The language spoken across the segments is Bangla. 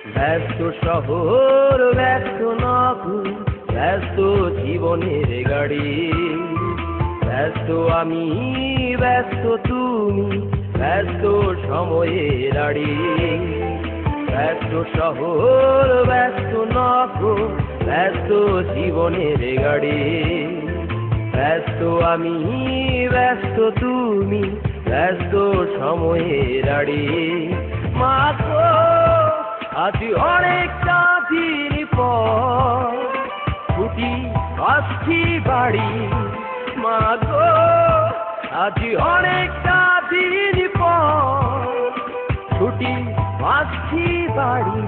ব্যস্ত শহর, ব্যস্ত নগর, ব্যস্ত জীবনের গাড়ি। ব্যস্ত আমি, ব্যস্ত তুমি, ব্যস্ত সময়ের গাড়ি। ব্যস্ত শহর, ব্যস্ত নগর, ব্যস্ত জীবনের গাড়ি। ব্যস্ত আমি, ব্যস্ত তুমি, ব্যস্ত সময়ের গাড়ি। মাগো আজ অনেকটা দিন পর ছুটি আসছি বাড়ি। মাগো আজ অনেকটা দিন পর ছুটি আসছি বাড়ি।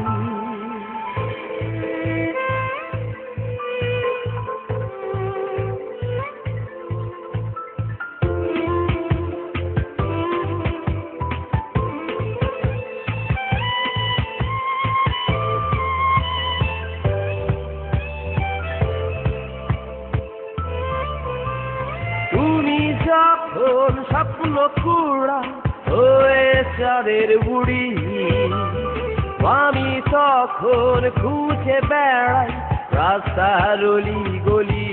তুমি যখন স্বপ্ন কুড়া হয়ে চাঁদের বুড়ি, আমি তখন খুঁজে বেড়াই রাস্তার অলি গলি।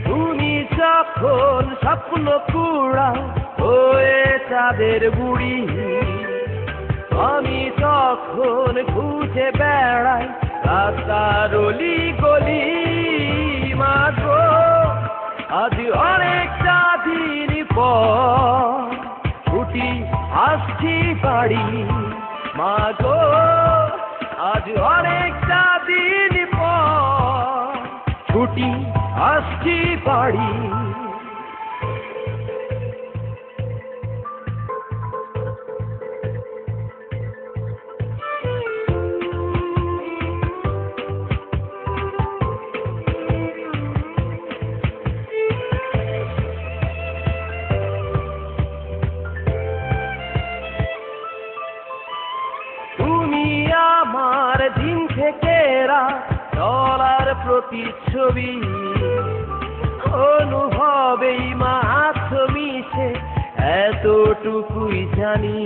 তুমি যখন স্বপ্ন কুড়া হয়ে চাঁদের বুড়ি, আমি তখন খুঁজে বেড়াই রাস্তার অলি গলি। মাগো আজ অনেকটা দিন পর ছুটি আসছি বাড়ি। মাগো আজ অনেকটা দিন পর ছুটি আসছি বাড়ি। আমার দিন থেকে চলার প্রতিচ্ছবি অনুভবেই মাত্র মিশে এতটুকুই জানি।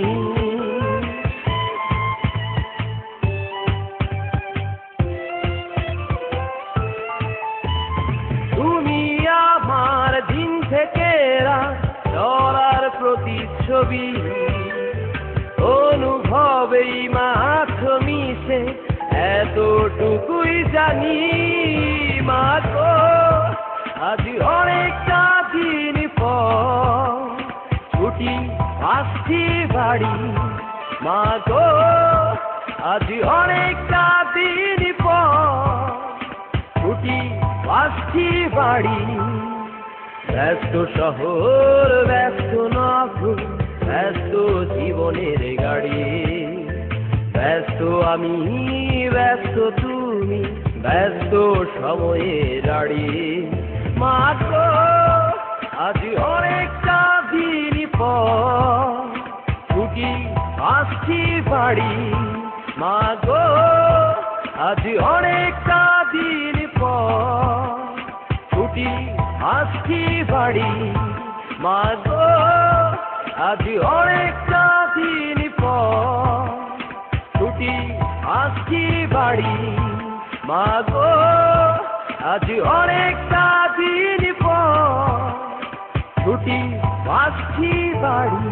তুমি আমার দিন থেকে চলার প্রতিচ্ছবি অনুভবেই মাত্র মিশে এতটুকুই জানি। মাগো আজ অনেকটা দিন পর ছুটি আসছি বাড়ি। মাগো আজ অনেকটা দিন পর ছুটি আসছি বাড়ি। ব্যস্ত শহর, ব্যস্ত নগর, ব্যস্ত জীবনের গাড়ি। ব্যস্ত আমি, ব্যস্ত তুমি, ব্যস্ত সময়ের গাড়ি। মাগো আজ অনেকটা দিন পর ছুটি আসছি বাড়ি। মাগো আজ অনেকটা দিন পর ছুটি আসছি বাড়ি। মাগো আজ অনেকটা দিন পর ছুটি আসছি বাড়ি। মাগো আজ অনেকটা দিন পর ছুটি আসছি বাড়ি।